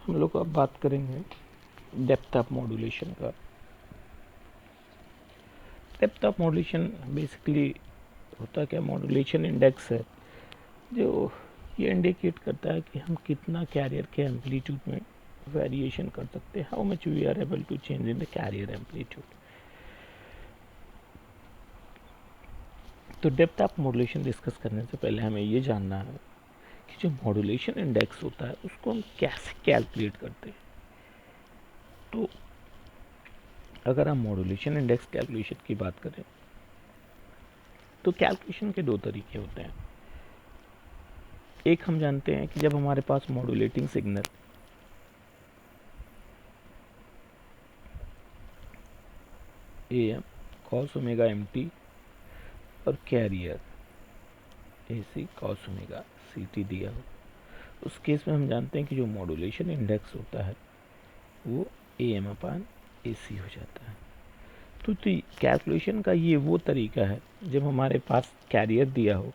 हम लोग अब बात करेंगे डेप्थ ऑफ मॉड्यूलेशन का। डेप्थ ऑफ मॉड्यूलेशन बेसिकली होता क्या, मॉड्यूलेशन इंडेक्स है जो ये इंडिकेट करता है कि हम कितना कैरियर के एम्पलीट्यूड में वेरिएशन कर सकते हैं, how much we are able to change in the carrier amplitude. तो डेप्थ ऑफ मॉड्यूलेशन डिस्कस करने से पहले हमें ये जानना है कि जो मॉड्यूलेशन इंडेक्स होता है उसको हम कैसे कैलकुलेट करते हैं। तो अगर हम मॉड्यूलेशन इंडेक्स कैलकुलेशन की बात करें तो कैलकुलेशन के दो तरीके होते हैं। एक हम जानते हैं कि जब हमारे पास modulating signal AM cos omega MT और carrier AC cos omega CT दिया हो, उस केस में हम जानते हैं कि जो मॉड्यूलेशन इंडेक्स होता है वो AM/AC हो जाता है। तो कैलकुलेशन का ये वो तरीका है जब हमारे पास कैरियर दिया हो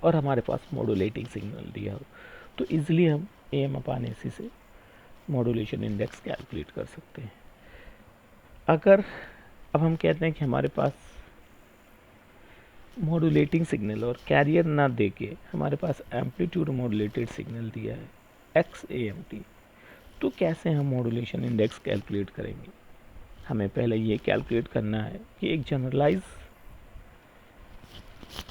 और हमारे पास मॉड्यूलेटिंग सिग्नल दिया हो, तो इजीली हम AM/AC से मॉड्यूलेशन इंडेक्स कैलकुलेट कर सकते हैं। अगर अब हम कहते हैं कि हमारे पास मॉड्यूलेटिंग सिग्नल और कैरियर ना देके हमारे पास एम्पलीट्यूड मॉड्यूलेटेड सिग्नल दिया है XAMT, तो कैसे हम मॉड्यूलेशन इंडेक्स कैलकुलेट करेंगे। हमें पहले ये कैलकुलेट करना है कि एक जनरलाइज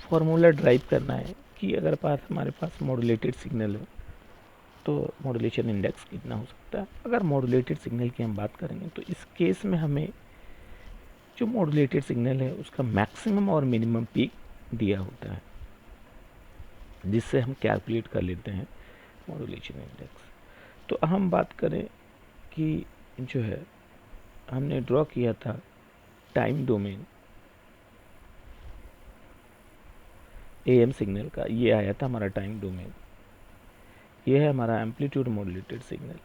फॉर्मूला ड्राइव करना है कि अगर हमारे पास मॉड्यूलेटेड सिग्नल है तो मॉड्यूलेशन इंडेक्स कितना हो सकता है। अगर मॉड्यूलेटेड सिग्नल की हम बात करेंगे तो इस केस में हमें जो मॉड्यूलेटेड सिग्नल है उसका मैक्सिमम और मिनिमम पीक दिया होता है, जिससे हम कैलकुलेट कर लेते हैं मॉड्यूलेशन इंडेक्स। तो हम बात करें कि जो है हमने ड्रॉ किया था टाइम डोमेन AM सिग्नल का, ये आया था हमारा टाइम डोमेन, ये है हमारा एम्पलीट्यूड मॉड्यूलेटेड सिग्नल,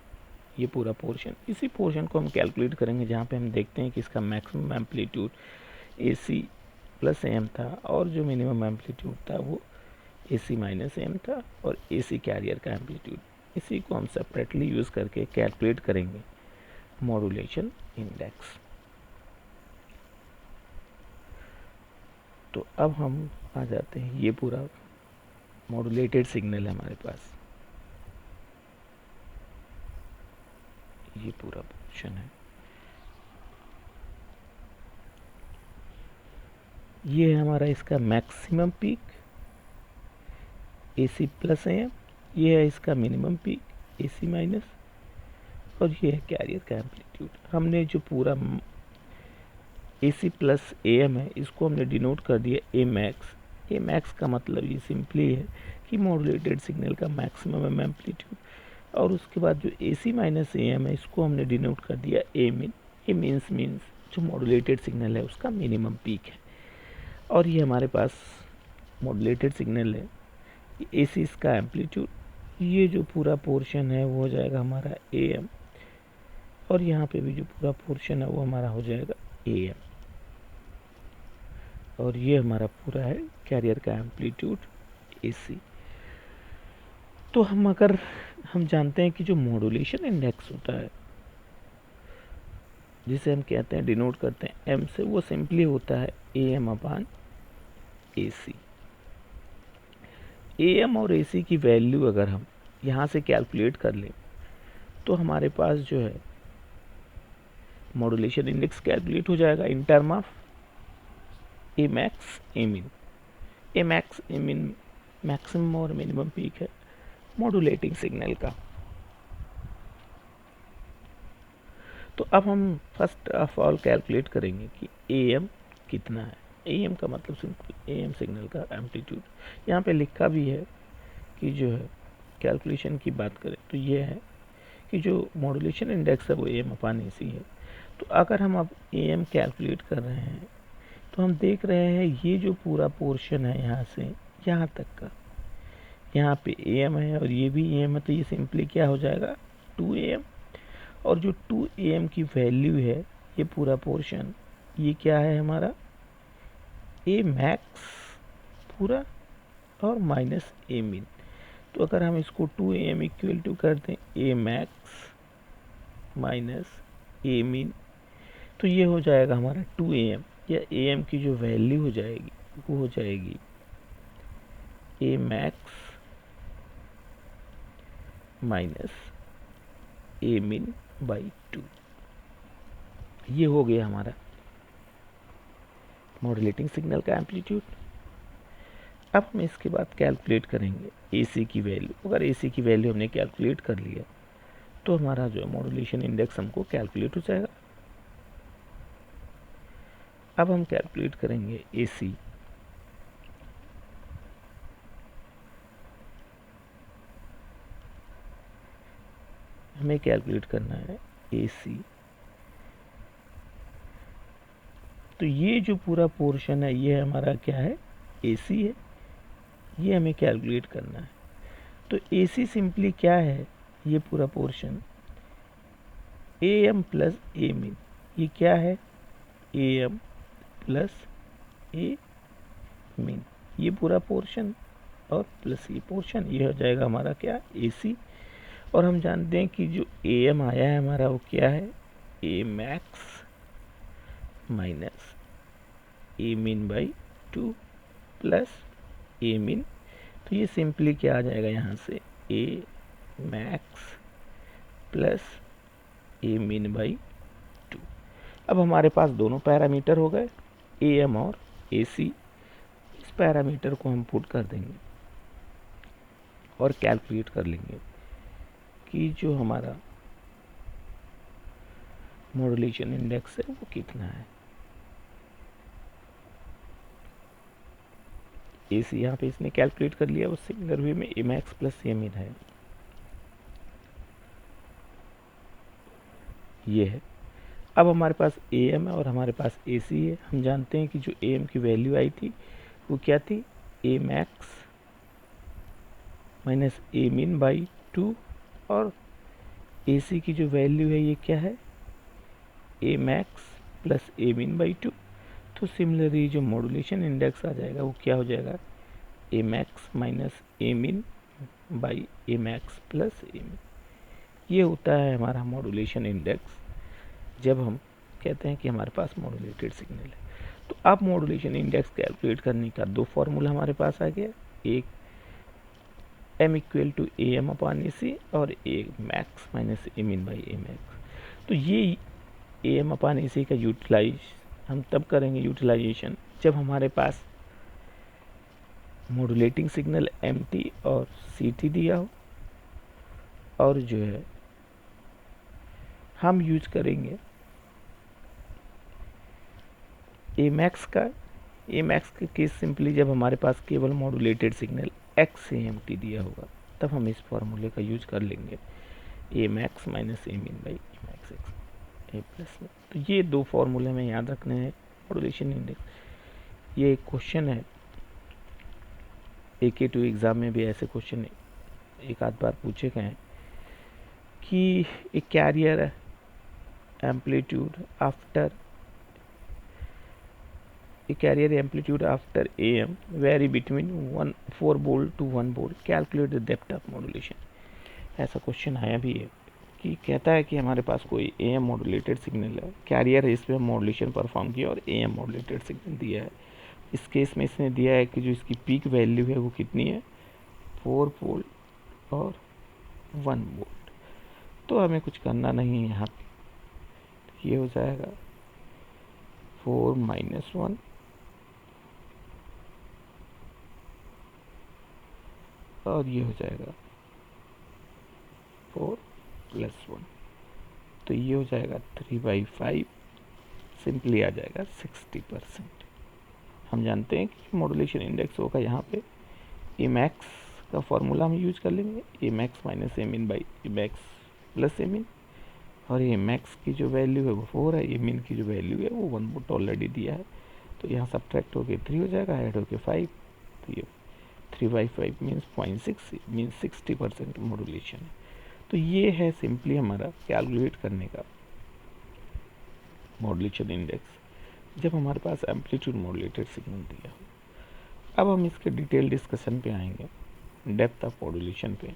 ये पूरा पोर्शन। इसी पोर्शन को हम कैलकुलेट करेंगे जहाँ पे हम देखते हैं कि इसका maximum amplitude AC plus AM था और जो मिनिमम एम्पलीट्यूड था वो AC माइनस AM था और AC कैरियर का एम्पलीट्यूड। इसी को हम सेपरेटली यूज़ करके कैलकुलेट करेंगे मॉड्यूलेशन इंडेक्स। तो अब हम आ जाते हैं, ये पूरा मॉड्यूलेटेड सिग्नल है हमारे पास, ये पूरा पोर्शन है, ये है हमारा इसका maximum peak AC plus AM, ये है इसका मिनिमम पीक AC माइनस और ये है कैरियर का एम्पलीट्यूड। हमने जो पूरा AC प्लस AM है इसको हमने डिनोट कर दिया A मैक्स। A मैक्स का मतलब ये सिंपली है कि मॉड्यूलेटेड सिग्नल का मैक्सिमम एम्पलीट्यूड, और उसके बाद जो AC माइनस AM है इसको हमने डिनोट कर दिया A मिन। A मीन्स जो मॉड्यूलेटेड सिग्नल है उसका मिनिमम पीक है। और ये हमारे पास मॉड्यूलेटेड सिग्नल है, AC इसका एम्पलीट्यूड, ये जो पूरा पोर्शन है वो हो जाएगा हमारा AM और यहाँ पे भी जो पूरा पोर्शन है वो हमारा हो जाएगा AM, और ये हमारा पूरा है कैरियर का एम्पलीट्यूड AC। तो हम जानते हैं कि जो मॉड्यूलेशन इंडेक्स होता है जिसे हम कहते हैं डिनोट करते हैं M से, वो सिंपली होता है AM/AC। AM और AC की वैल्यू अगर हम यहाँ से कैलकुलेट कर लें तो हमारे पास जो है मॉड्यूलेशन इंडेक्स कैलकुलेट हो जाएगा in term of A max A मिन। A मैक्स A मिन मैक्सिमम और मिनिमम पीक है मॉड्यूलेटिंग सिग्नल का। तो अब हम फर्स्ट ऑफ ऑल कैलकुलेट करेंगे कि AM कितना है। AM का मतलब सिंपल AM सिग्नल का एम्पलीट्यूड, यहाँ पे लिखा भी है कि जो है कैलकुलेशन की बात करें तो ये है कि जो मॉड्यूलेशन इंडेक्स है वो AM/AC है। तो अगर हम अब AM कैलकुलेट कर रहे हैं तो हम देख रहे हैं ये जो पूरा पोर्शन है यहाँ से यहाँ तक का, यहाँ पे AM है और ये भी AM है, तो ये सिंपली क्या हो जाएगा 2AM, और जो 2AM की वैल्यू है ये पूरा पोर्शन ये क्या है हमारा A मैक्स पूरा और माइनस A मिन। तो अगर हम इसको 2am इक्वल टू कर दें ए मैक्स माइनस ए मीन, तो ये हो जाएगा हमारा 2am, या am की जो वैल्यू हो जाएगी वो हो जाएगी A max minus A min by 2। ये हो गया हमारा मॉड्यूलेटिंग सिग्नल का एम्पलीट्यूड। अब हम इसके बाद कैलकुलेट करेंगे AC की वैल्यू। अगर AC की वैल्यू हमने कैलकुलेट कर लिया तो हमारा जो मॉड्यूलेशन इंडेक्स हमको कैलकुलेट हो जाएगा। अब हम कैलकुलेट करेंगे AC। हमें कैलकुलेट करना है AC। तो ये जो पूरा पोर्शन है ये हमारा क्या है, AC है, ये हमें कैलकुलेट करना है। तो AC सिंपली क्या है, ये पूरा portion AM plus A min, ये क्या है AM प्लस ए मीन, ये पूरा पोर्शन और प्लस ये पोर्शन, ये हो जाएगा हमारा क्या AC। और हम जानते हैं कि जो AM आया है हमारा वो क्या है A max minus A min by 2 plus A min. तो ये सिंपली क्या आ जाएगा यहाँ से A max plus A min by 2। अब हमारे पास दोनों पैरामीटर हो गए AM और AC। इस पैरामीटर को हम पुट कर देंगे और कैलकुलेट कर लेंगे कि जो हमारा मॉड्यूलेशन इंडेक्स है वो कितना है। AC यहाँ पे इसने कैलकुलेट कर लिया, वो सिंगुलर वे में ए मैक्स प्लस ए मीन है, ये है। अब हमारे पास AM है और हमारे पास AC है। हम जानते हैं कि जो AM की वैल्यू आई थी वो क्या थी A max minus A min by 2, और AC की जो वैल्यू है ये क्या है A max plus A min by 2। तो सिमिलरली जो मॉड्यूलेशन इंडेक्स आ जाएगा वो क्या हो जाएगा A max minus A min by A max plus A min. ये होता है हमारा मॉड्यूलेशन इंडेक्स जब हम कहते हैं कि हमारे पास मॉड्यूलेटेड सिग्नल है। तो अब मॉड्यूलेशन इंडेक्स कैलकुलेट करने का दो फॉर्मूला हमारे पास आ गया, एक m equal to A M upon A C और एक max minus A min by A max. तो ये ए एम अपॉन ए सी का यूटिलाइज हम तब करेंगे यूटिलाइजेशन जब हमारे पास मॉड्यूलेटिंग सिग्नल MT और CT दिया हो, और जो है हम यूज करेंगे ए मैक्स का। ए मैक्स के केस सिंपली जब हमारे पास केवल मॉड्यूलेटेड सिग्नल x से MT दिया होगा तब हम इस फॉर्मूले का यूज कर लेंगे A max minus A min by A max x A plus में। तो ये दो फॉर्मूले में याद रखने हैं मॉड्यूलेशन इंडेक्स। ये एक क्वेश्चन है AK2 एग्ज़ाम में भी ऐसे क्वेश्चन एक आध बार पूछे गए हैं कि एक carrier amplitude after AM vary between 4 volt to 1 volt, calculate the depth of modulation। ऐसा क्वेश्चन आया भी है कि कहता है कि हमारे पास कोई AM मॉड्यूलेटेड सिग्नल है, कैरियर है, इसमें मॉड्यूलेशन परफॉर्म किया और AM मॉड्यूलेटेड सिग्नल दिया है। इस केस में इसने दिया है कि जो इसकी पीक वैल्यू है वो कितनी है 4 वोल्ट और 1 वोल्ट। तो हमें कुछ करना नहीं है यहाँ पे, ये हो जाएगा 4 माइनस 1 और ये हो जाएगा 4 प्लस 1। तो ये हो जाएगा 3/5, सिंपली आ जाएगा 60%। हम जानते हैं कि मॉड्यूलेशन इंडेक्स होगा यहाँ पे ए मैक्स का फॉर्मूला हम यूज कर लेंगे A max minus A min by A max plus A min, और ए मैक्स की जो वैल्यू है वो 4 है, ए मीन की जो वैल्यू है वो 1 वोल्ट ऑलरेडी दिया है। तो यहाँ सब्ट्रैक्ट होके 3 हो जाएगा, ऐड होके 5, तो ये 3/5 मीन्स 0.6 मीन्स 60% मॉड्यूलेशन है। तो ये है सिंपली हमारा कैलकुलेट करने का मॉड्यूलेशन इंडेक्स जब हमारे पास एम्पलीट्यूड मॉड्यूलेटेड सिग्नल दिया हो। अब हम इसके डिटेल डिस्कशन पे आएंगे डेप्थ ऑफ मॉड्यूलेशन पे।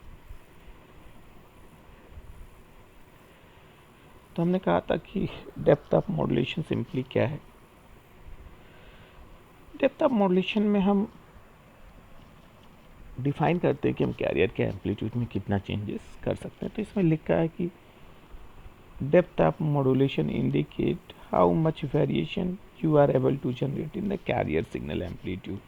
तो हमने कहा था कि डेप्थ ऑफ मॉड्यूलेशन सिंपली क्या है। डेप्थ ऑफ मॉड्यूलेशन में हम डिफाइन करते हैं कि हम कैरियर के एम्पलीट्यूड में कितना चेंजेस कर सकते हैं। तो इसमें लिखा है कि depth of modulation indicate how much variation you are able to generate in the carrier signal amplitude.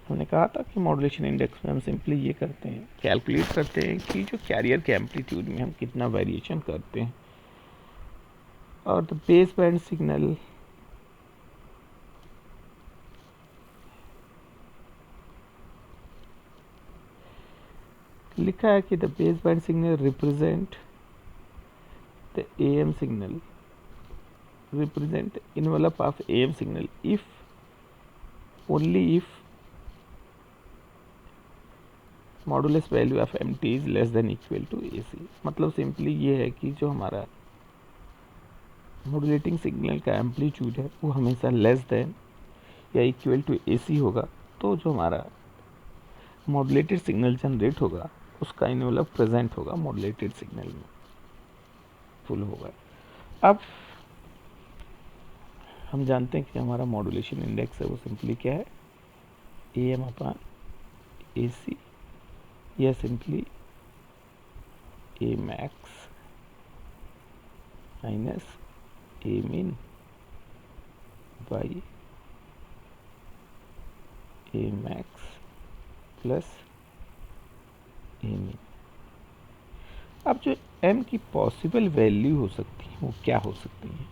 हमने कहा था कि मॉड्यूलेशन इंडेक्स में हम सिंपली ये करते हैं, कैलकुलेट करते हैं कि जो कैरियर के एम्पलीट्यूड में हम कितना वेरिएशन करते हैं, और द बेस बैंड सिग्नल लिखा है कि the base band signal represent the AM signal, represent envelope of AM signal if only if modulus value of MT is less than equal to AC। मतलब simply ये है कि जो हमारा modulating signal का एम्पलीट्यूड है वो हमेशा लेस देन या इक्वल टू AC होगा, तो जो हमारा मॉड्यूलेटेड सिग्नल जनरेट होगा उसका इन्वेलप प्रेजेंट होगा मॉड्यूलेटेड सिग्नल में, फुल होगा। अब हम जानते हैं कि हमारा मॉड्यूलेशन इंडेक्स है वो सिंपली क्या है, AM अपॉन AC, या simply A max minus A min by A max plus A min। अब जो M की पॉसिबल वैल्यू हो सकती है वो क्या हो सकती है,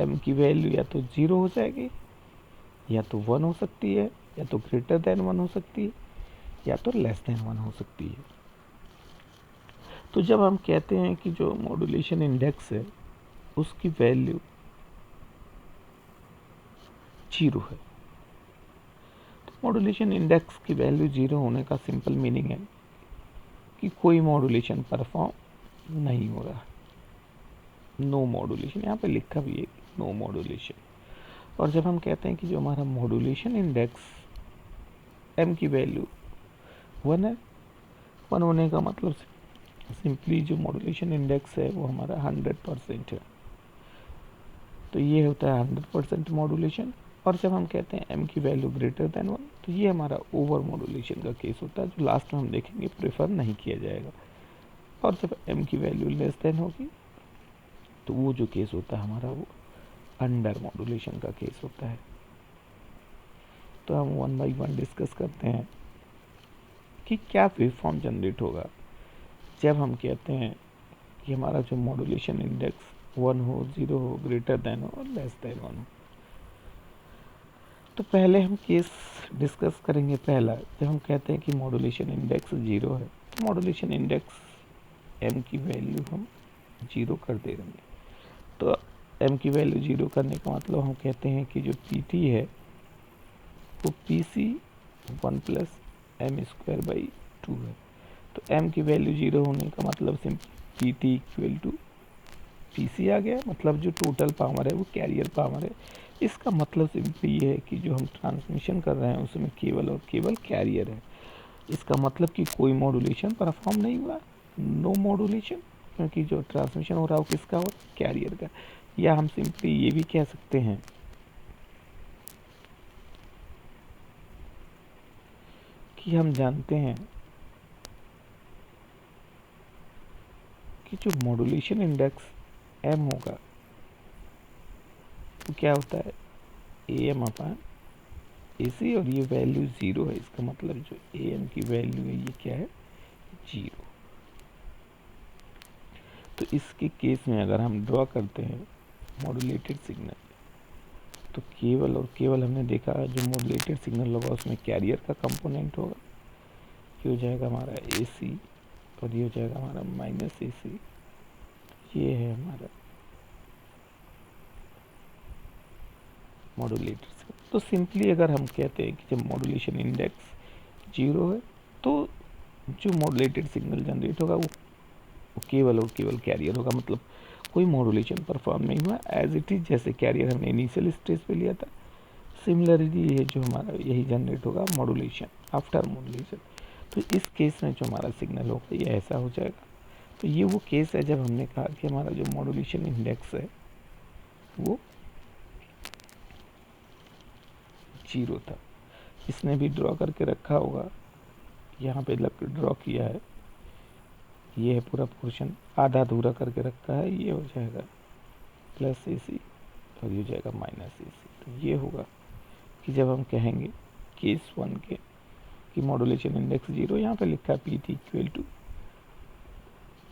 M की वैल्यू या तो 0 हो जाएगी, या तो 1 हो सकती है, या तो ग्रेटर देन 1 हो सकती है, या तो लेस देन 1 हो सकती है। तो जब हम कहते हैं कि जो मॉड्यूलेशन इंडेक्स है उसकी वैल्यू 0 है, तो मॉड्यूलेशन इंडेक्स की वैल्यू 0 होने का सिंपल मीनिंग है कि कोई मॉड्यूलेशन परफॉर्म नहीं हो रहा, नो मॉड्यूलेशन, यहाँ पे लिखा भी है नो मॉड्यूलेशन। और जब हम कहते हैं कि जो हमारा मॉड्यूलेशन इंडेक्स M की वैल्यू 1 है, 1 होने का मतलब सिंपली जो मॉड्यूलेशन इंडेक्स है वो हमारा 100% है, तो ये होता है 100% मॉड्यूलेशन। और जब हम कहते हैं M की वैल्यू ग्रेटर देन 1, तो ये हमारा ओवर मॉड्यूलेशन का केस होता है, जो लास्ट में हम देखेंगे प्रेफर नहीं किया जाएगा। और जब M की वैल्यू लेस देन होगी तो वो जो केस होता है हमारा वो अंडर मॉड्यूलेशन का केस होता है। तो हम 1 बाई 1 डिस्कस करते हैं कि क्या वेव फॉर्म जनरेट होगा जब हम कहते हैं कि हमारा जो मॉड्यूलेशन इंडेक्स 1 हो, 0 हो, ग्रेटर देन हो और लेस देन 1 हो। तो पहले हम केस डिस्कस करेंगे पहला, जब हम कहते हैं कि मॉड्यूलेशन इंडेक्स 0 है, तो मॉड्यूलेशन इंडेक्स M की वैल्यू हम 0 कर दे देंगे। तो M की वैल्यू 0 करने का मतलब हम कहते हैं कि जो PT है वो PC 1 प्लस m²/2 है। तो M की वैल्यू 0 होने का मतलब simple PT equal to PC आ गया, मतलब जो टोटल पावर है वो कैरियर पावर है। इसका मतलब सिंपली ये है कि जो हम ट्रांसमिशन कर रहे हैं उसमें केवल और केवल कैरियर है। इसका मतलब कि कोई मॉड्यूलेशन परफॉर्म नहीं हुआ, नो मॉड्यूलेशन, क्योंकि जो ट्रांसमिशन हो रहा है वो किसका हो, कैरियर का। या हम सिंपली ये भी कह सकते हैं कि हम जानते हैं कि जो मॉड्यूलेशन इंडेक्स M होगा वो क्या होता है, AM अपॉन AC, और ये वैल्यू 0 है, इसका मतलब जो AM की वैल्यू है ये क्या है, 0। तो इसके केस में अगर हम ड्रॉ करते हैं मॉड्यूलेटेड सिग्नल, तो केवल और केवल हमने देखा जो मॉड्यूलेटेड सिग्नल होगा उसमें कैरियर का कंपोनेंट होगा, ये हो जाएगा हमारा AC और ये हो जाएगा हमारा माइनस AC, ये है हमारा मॉड्यूलेटेड सिग्नल। तो सिंपली अगर हम कहते हैं कि जब मॉड्यूलेशन इंडेक्स 0 है तो जो मॉड्यूलेटेड सिग्नल जनरेट होगा वो केवल और केवल कैरियर होगा, मतलब कोई मॉड्यूलेशन परफॉर्म नहीं हुआ, एज इट इज जैसे कैरियर हमने इनिशियल स्टेज पे लिया था। सिमिलरली ये जो हमारा यही जनरेट होगा मॉड्यूलेशन आफ्टर मॉड्यूलेशन। तो इस केस में जो हमारा सिग्नल होगा ये ऐसा हो जाएगा। तो ये वो केस है जब हमने कहा कि हमारा जो मॉड्यूलेशन इंडेक्स है वो 0 था। इसने भी ड्रॉ करके रखा होगा, यहाँ पे ड्रॉ किया है, ये है पूरा पोर्शन, आधा अधूरा करके रखा है, ये हो जाएगा प्लस AC और ये हो जाएगा माइनस AC। तो ये होगा कि जब हम कहेंगे केस 1 के कि मॉड्यूलेशन इंडेक्स 0, यहाँ पे लिखा है PT equal to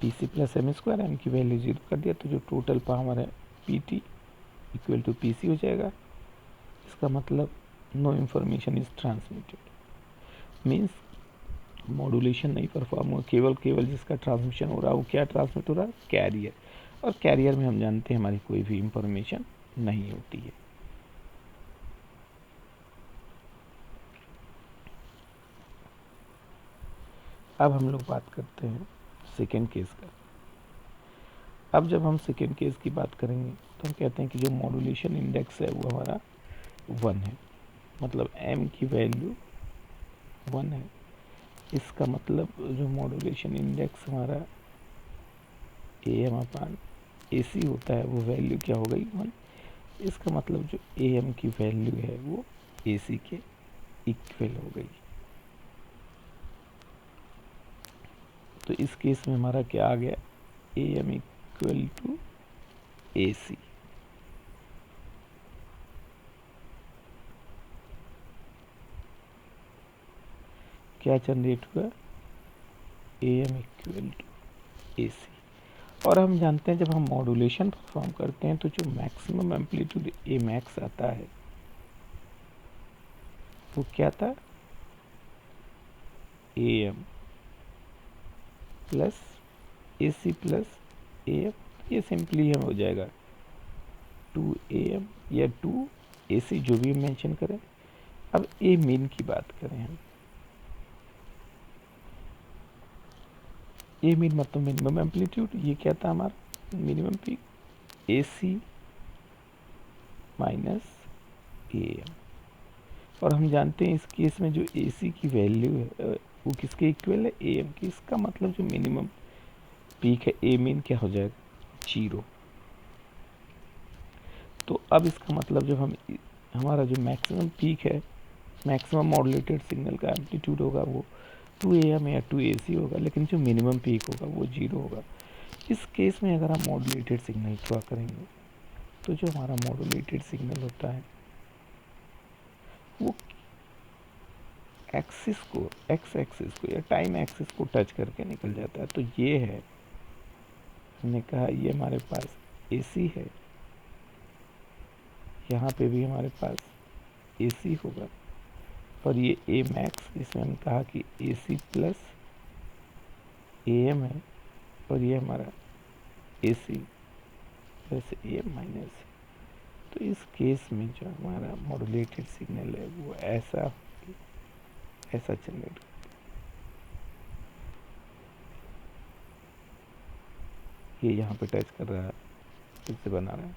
PC plus m², m की वैल्यू 0 कर दिया, तो जो टोटल पावर है PT इक्वल टू PC हो जाएगा। इसका मतलब no information is transmitted, means modulation नहीं परफॉर्म हुआ, केवल जिसका ट्रांसमिशन हो रहा है वो क्या ट्रांसमिट हो रहा है, कैरियर। और कैरियर में हम जानते हैं हमारी कोई भी इंफॉर्मेशन नहीं होती है। अब हम लोग बात करते हैं सेकेंड केस का। अब जब हम सेकेंड केस की बात करेंगे तो हम कहते हैं कि जो मॉड्यूलेशन इंडेक्स है वो हमारा 1 है, मतलब m की वैल्यू 1 है। इसका मतलब जो मॉड्यूलेशन इंडेक्स हमारा AM/AC होता है वो वैल्यू क्या हो गई, 1। इसका मतलब जो AM की वैल्यू है वो AC के इक्वल हो गई। तो इस केस में हमारा क्या आ गया, AM इक्वल टू AC। क्या जनरेट हुआ, AM इक्वल टू AC। और हम जानते हैं जब हम मॉड्यूलेशन परफॉर्म करते हैं तो जो मैक्सिमम एम्पलीट्यूड A max आता है वो क्या था, AM plus AC plus AM। ये सिंपली हम हो जाएगा 2AM या 2AC, जो भी मेंशन करें। अब A मीन की बात करें हम, A मीन मतलब मिनिमम एम्पलीट्यूड, ये क्या था हमारा minimum peak, AC minus AM। और हम जानते हैं इस केस में जो AC की वैल्यू है वो किसके इक्वल है, AM की। इसका मतलब जो मिनिमम पीक है A मीन क्या हो जाएगा, 0। तो अब इसका मतलब जब हम हमारा जो मैक्सिमम पीक है, मैक्सिमम मॉड्यूलेटेड सिग्नल का एम्पलीट्यूड होगा वो 2AM या 2AC होगा, लेकिन जो मिनिमम पीक होगा वो 0 होगा। इस केस में अगर हम मॉड्यूलेटेड सिग्नल ड्रॉ करेंगे तो जो हमारा मॉड्यूलेटेड सिग्नल होता है वो एक्सिस को, एक्स एक्सिस को या टाइम एक्सिस को टच करके निकल जाता है। तो ये है, हमने कहा ये हमारे पास AC है, यहाँ पे भी हमारे पास AC होगा, और ये A मैक्स जिसमें हम कहा कि AC प्लस AM है, और ये हमारा AC प्लस AM माइनस। तो इस केस में जो हमारा मॉड्यूलेटेड सिग्नल है वो ऐसा जनरेट, ये यहाँ पे टच कर रहा है, फिर से बना रहा है।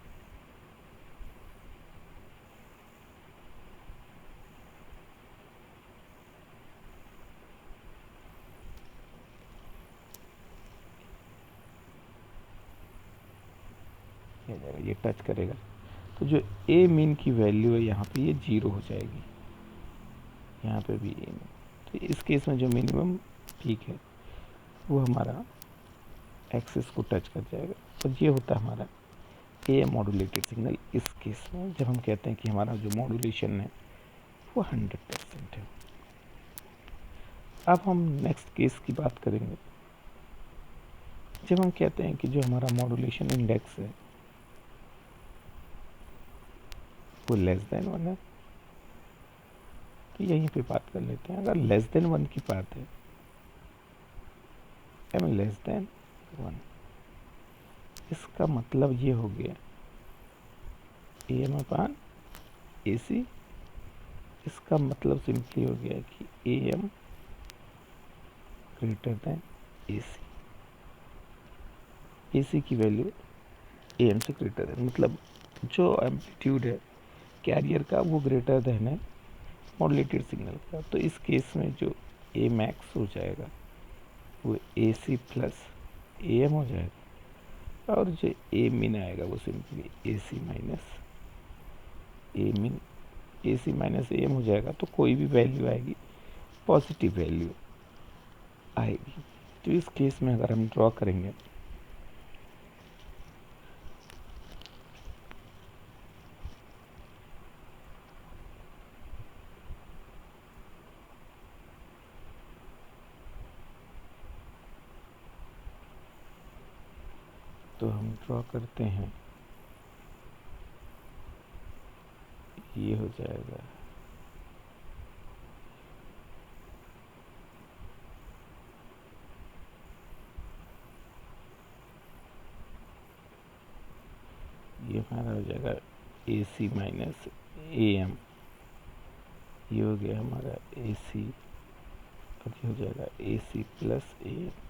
ये टच करेगा तो जो A मीन की वैल्यू है यहाँ पे ये 0 हो जाएगी, यहाँ पे भी A मीन। तो इस केस में जो मिनिमम पीक है वो हमारा एक्सिस को टच कर जाएगा, और ये होता है हमारा AM मॉड्यूलेटेड सिग्नल। इस केस में जब हम कहते हैं कि हमारा जो मॉड्यूलेशन है वो 100% है। अब हम नेक्स्ट केस की बात करेंगे जब हम कहते हैं कि जो हमारा मॉड्यूलेशन इंडेक्स है वो लेस देन 1 है। तो यहीं पे बात कर लेते हैं, अगर लेस देन 1 की बात है, m लेस देन 1, इसका मतलब ये हो गया AM/AC। इसका मतलब सिंपली हो गया कि AM greater than AC, AC की वैल्यू AM से ग्रेटर देन, मतलब जो एम्पलीट्यूड है कैरियर का वो ग्रेटर देन है मॉड्यूलेटेड सिग्नल का। तो इस केस में जो ए मैक्स हो जाएगा वो ए सी प्लस ए एम हो जाएगा, और जो ए मिन आएगा वो सिंपली ए सी माइनस ए मिन ए सी माइनस ए एम हो जाएगा। तो कोई भी वैल्यू आएगी पॉजिटिव वैल्यू आएगी। तो इस केस में अगर हम ड्रॉ करेंगे तो हम ड्रॉ करते हैं, ये हो जाएगा ये हमारा हो जाएगा ए सी माइनस ए एम, ये हो गया हमारा ए सी, अब ये हो जाएगा ए सी प्लस ए एम,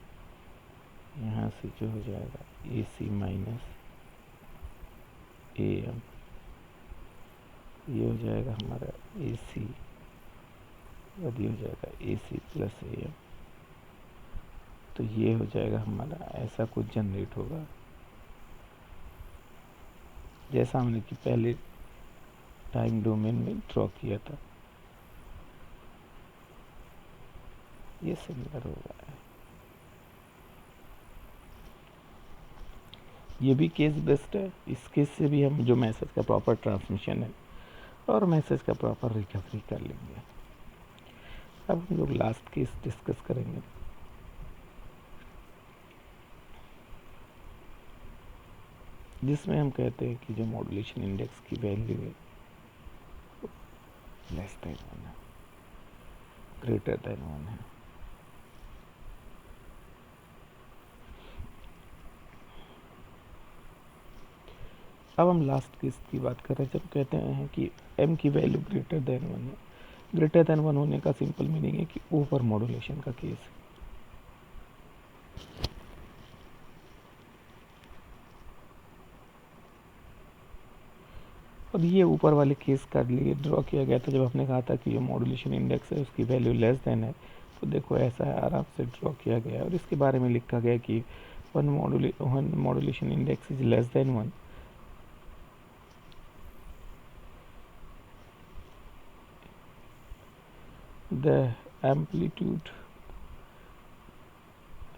यहाँ से जो हो जाएगा ए सी माइनस ए एम, ये हो जाएगा हमारा ए सी, अब ये हो जाएगा ए सी प्लस ए एम। तो ये हो जाएगा हमारा, ऐसा कुछ जनरेट होगा जैसा हमने कि पहले टाइम डोमेन में ड्रॉ किया था, ये सिमिलर होगा। ये भी केस बेस्ड है, इस केस से भी हम जो मैसेज का प्रॉपर ट्रांसमिशन है और मैसेज का प्रॉपर रिकवरी कर लेंगे। अब हम लोग लास्ट केस डिस्कस करेंगे। जिसमें हम कहते हैं कि जो मॉड्यूलेशन इंडेक्स की वैल्यू है लेस देन 1 है, ग्रेटर देन 1 है। अब हम लास्ट केस की बात कर रहे हैं, जब कहते हैं कि m की वैल्यू ग्रेटर देन 1 है। ग्रेटर देन 1 होने का सिंपल मीनिंग है कि ओवर मॉड्यूलेशन का केस है। और ये ऊपर वाले केस का लिए ड्रॉ किया गया था जब हमने कहा था कि जो मॉड्यूलेशन इंडेक्स है उसकी वैल्यू लेस देन है। तो देखो ऐसा है, आराम से ड्रॉ किया गया और इसके बारे में लिखा गया कि one modulation index is less then 1, the amplitude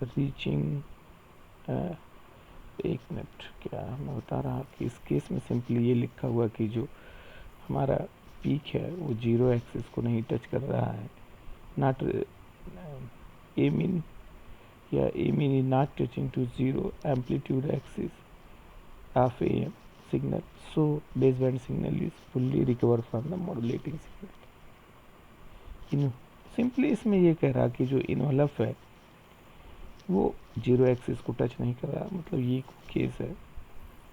reaching एक मिनट, क्या मैं बता रहा कि इस केस में सिंपली ये लिखा हुआ कि जो हमारा पीक है वो 0 एक्सिस को नहीं टच कर रहा है, नॉट ए मीन या A min is not touching to 0 amplitude axis of A M signal, so base band signal is fully recover from the modulating signal. Simply इसमें ये कह रहा कि जो इन्वेलप है वो 0 एक्सिस को टच नहीं कर रहा, मतलब ये केस है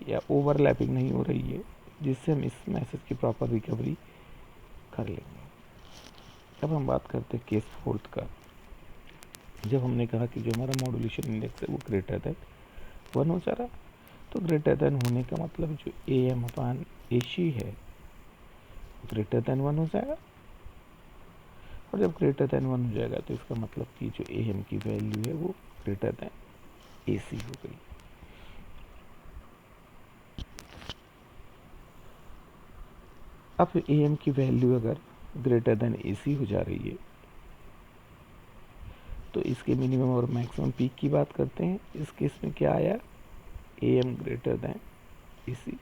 या ओवरलैपिंग नहीं हो रही है, जिससे हम इस मैसेज की प्रॉपर रिकवरी कर लेंगे। अब हम बात करते हैं केस 4 का। जब हमने कहा कि जो हमारा मॉड्यूलेशन इंडेक्स है वो ग्रेटर देन 1 हो जा रहा, तो ग्रेटर देन होने का मतलब जो ए एम अपान ए सी है ग्रेटर देन 1 हो जाएगा। और जब ग्रेटर देन 1 हो जाएगा तो इसका मतलब कि जो ए एम की वैल्यू है वो ग्रेटर देन ए सी हो गई। अब ए एम की वैल्यू अगर ग्रेटर देन ए सी हो जा रही है तो इसके मिनिमम और मैक्सिमम पीक की बात करते हैं। इस केस में क्या आया, ए एम ग्रेटर देन ए सी।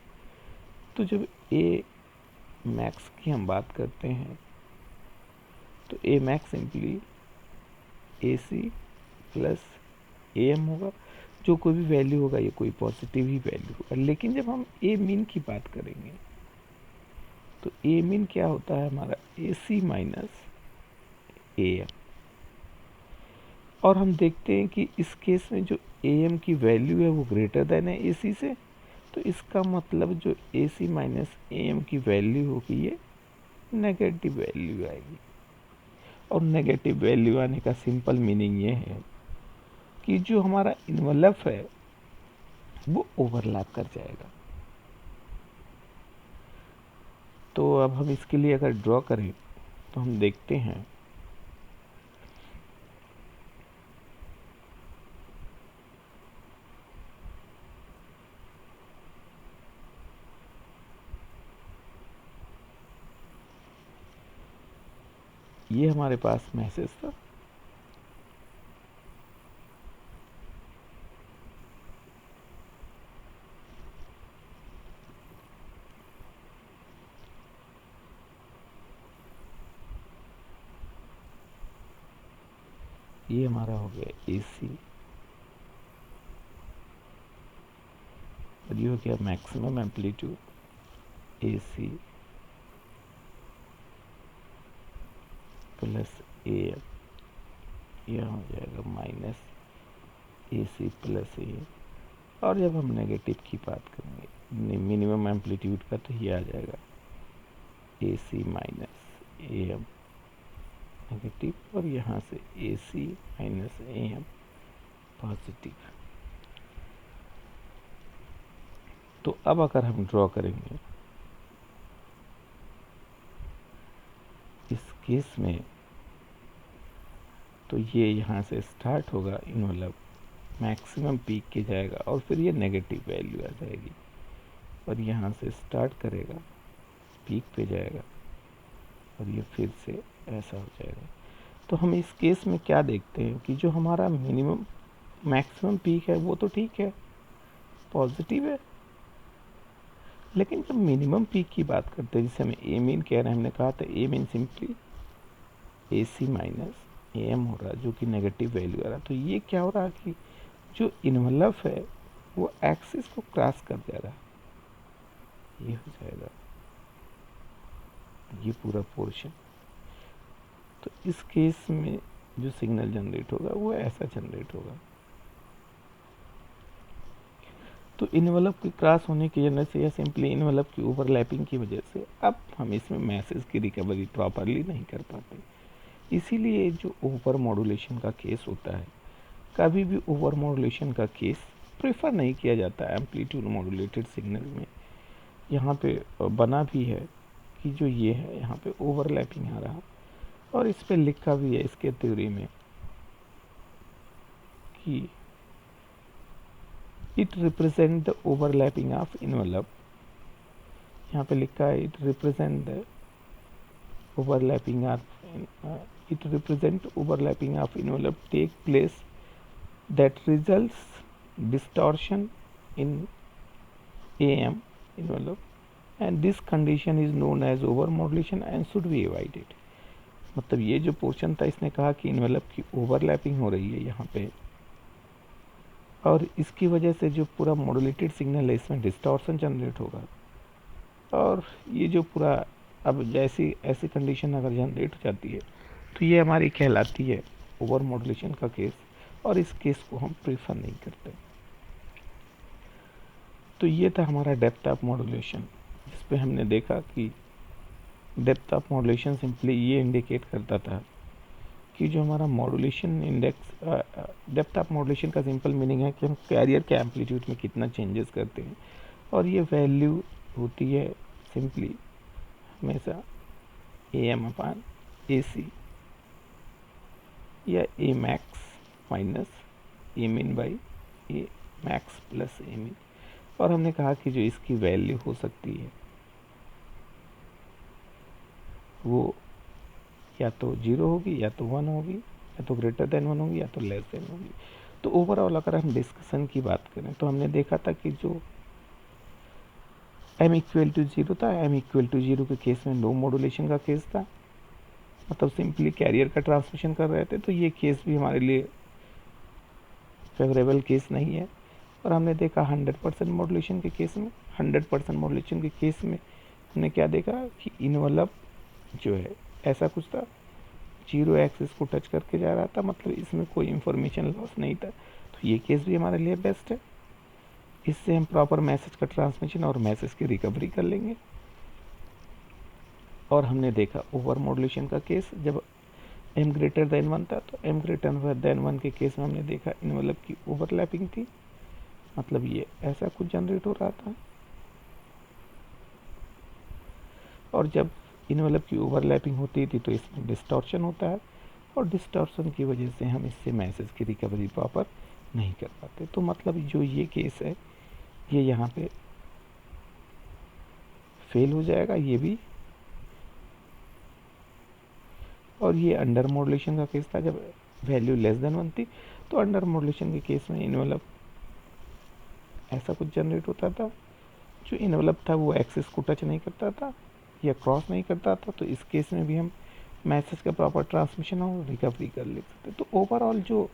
तो जब ए मैक्स की हम बात करते हैं तो A max simply A C plus A M होगा, जो कोई भी वैल्यू होगा ये कोई पॉजिटिव ही वैल्यू होगा। लेकिन जब हम ए मिन की बात करेंगे तो ए मिन क्या होता है हमारा ए सी माइनस ए एम। और हम देखते हैं कि इस केस में जो ए एम की वैल्यू है वो ग्रेटर देन है ए सी से, तो इसका मतलब जो ए सी माइनस ए एम की वैल्यू होगी ये नेगेटिव वैल्यू आएगी। और नेगेटिव वैल्यू आने का सिंपल मीनिंग ये है कि जो हमारा इन्वेलप है वो ओवरलैप कर जाएगा। तो अब हम इसके लिए अगर ड्रॉ करें तो हम देखते हैं ये हमारे पास मैसेज था, ये हमारा हो गया AC, और ये हो गया maximum amplitude AC plus AM, यह हो जाएगा माइनस AC प्लस AM। और जब हम नेगेटिव की बात करेंगे मिनिमम एम्पलीट्यूड का, तो ये आ जाएगा AC माइनस AM नेगेटिव, और यहाँ से AC माइनस AM पॉजिटिव। तो अब अगर हम ड्रॉ करेंगे इस केस में, तो ये यहाँ से स्टार्ट होगा इन्वॉल्व, मैक्सिमम पीक के जाएगा और फिर ये नेगेटिव वैल्यू आ जाएगी, और यहाँ से स्टार्ट करेगा पीक पे जाएगा और ये फिर से ऐसा हो जाएगा। तो हम इस केस में क्या देखते हैं कि जो हमारा मिनिमम मैक्सिमम पीक है वो तो ठीक है, पॉजिटिव है, लेकिन जब मिनिमम पीक की बात करते हैं, जिसे हमें ए मीन कह रहे हैं, हमने कहा था A min simply AC minus AM हो रहा है, जो कि नेगेटिव वैल्यू आ रहा है। तो ये क्या हो रहा है कि जो इन्वलप है वो एक्सिस को क्रॉस कर जा रहा है, ये हो जाएगा ये पूरा पोर्शन। तो इस केस में जो सिग्नल जनरेट होगा वो ऐसा जनरेट होगा। तो इन्वलप के क्रॉस होने की वजह से या सिंपली इन्वलप की ओवरलैपिंग की वजह से अब हम इसमें मैसेज की रिकवरी प्रॉपरली नहीं कर पाते। इसीलिए जो ओवर मॉड्यूलेशन का केस होता है, कभी भी ओवर मॉड्यूलेशन का केस प्रेफर नहीं किया जाता है एम्पलीट्यूड मॉड्यूलेटेड सिग्नल में। यहाँ पे बना भी है कि जो ये है यहाँ पे ओवरलैपिंग आ रहा, और इस पे लिखा भी है इसके थ्योरी में कि it represent the overlapping of envelope. यहाँ पे लिखा है it represent the overlapping of it represent overlapping of envelope take place that results distortion in AM envelope and this condition is known as overmodulation and should be avoided। मतलब ये जो portion था इसने कहा कि इन्वेलप की overlapping हो रही है यहाँ पे, और इसकी वजह से जो पूरा मॉड्यूलेटेड सिग्नल है इसमें डिस्टॉर्शन जनरेट होगा, और ये जो पूरा अब जैसी ऐसी कंडीशन अगर जनरेट हो जाती है तो ये हमारी कहलाती है ओवर मॉड्यूलेशन का केस, और इस केस को हम प्रीफर नहीं करते। तो ये था हमारा डेप्थ ऑफ मॉड्यूलेशन, जिस पे हमने देखा कि डेप्थ ऑफ मॉड्यूलेशन सिंपली ये इंडिकेट करता था कि जो हमारा modulation index, depth of modulation का सिंपल मीनिंग है कि हम कैरियर के एम्पलीट्यूड में कितना चेंजेस करते हैं, और ये वैल्यू होती है सिंपली हमेशा AM/AC या A मैक्स माइनस A मिन by A max plus A मिन। और हमने कहा कि जो इसकी वैल्यू हो सकती है वो या तो 0 होगी, या तो 1 होगी, या तो ग्रेटर देन 1 होगी, या तो लेस देन होगी। तो ओवरऑल अगर हम डिस्कशन की बात करें तो हमने देखा था कि जो m=0 था, m=0 के केस में लो मॉड्यूलेशन का केस था, मतलब सिंपली कैरियर का ट्रांसमिशन कर रहे थे, तो ये केस भी हमारे लिए फेवरेबल केस नहीं है। और हमने देखा 100% मॉड्यूलेशन के केस में, 100% मॉड्यूलेशन के केस में हमने क्या देखा कि इन्वलप जो है ऐसा कुछ था, 0 एक्सिस को टच करके जा रहा था, मतलब इसमें कोई इंफॉर्मेशन लॉस नहीं था। तो ये केस भी हमारे लिए बेस्ट है, इससे हम प्रॉपर मैसेज का ट्रांसमिशन और मैसेज की रिकवरी कर लेंगे। और हमने देखा ओवर मॉड्यूलेशन का केस, जब m>1 था, तो m>1 के केस में हमने देखा इन्वलप की ओवरलैपिंग थी, मतलब ये ऐसा कुछ जनरेट हो रहा था। और जब इन्वलप की ओवरलैपिंग होती थी तो इसमें डिस्टॉर्शन होता है, और डिस्टॉर्शन की वजह से हम इससे मैसेज की रिकवरी प्रॉपर नहीं कर पाते। तो मतलब जो ये केस है ये यहाँ पे फेल हो जाएगा, ये भी। और ये अंडर मॉड्यूलेशन का केस था, जब वैल्यू लेस देन 1 थी तो अंडर मॉड्यूलेशन के केस में इन्वेलप ऐसा कुछ जनरेट होता था, जो इन्वेलप था वो एक्सिस को टच नहीं करता था या क्रॉस नहीं करता था। तो इस केस में भी हम मैसेज का प्रॉपर ट्रांसमिशन और रिकवरी कर ले सकते। तो ओवरऑल जो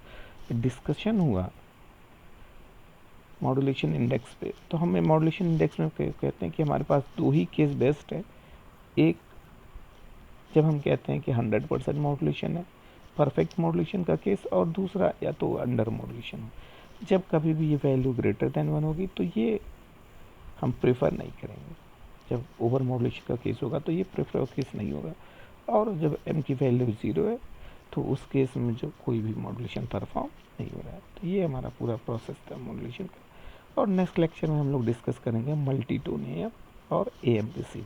डिस्कशन हुआ मॉड्यूलेशन इंडेक्स पे, तो हमें मॉड्यूलेशन इंडेक्स में कहते हैं कि हमारे पास दो ही केस बेस्ट है। एक जब हम कहते हैं कि 100% मॉड्यूलेशन है, परफेक्ट मॉड्यूलेशन का केस, और दूसरा या तो अंडर मॉड्यूलेशन हो। जब कभी भी ये वैल्यू ग्रेटर देन 1 होगी तो ये हम प्रेफर नहीं करेंगे। जब ओवर मॉड्यूलेशन का केस होगा तो ये प्रेफर केस नहीं होगा। और जब m की वैल्यू 0 है तो उस केस में जो कोई भी मॉड्यूलेशन परफॉर्म नहीं हो रहा है। तो ये हमारा पूरा प्रोसेस था मॉड्यूलेशन का। और नेक्स्ट लेक्चर में हम लोग डिस्कस करेंगे मल्टी टोन AM और AM रिसीव।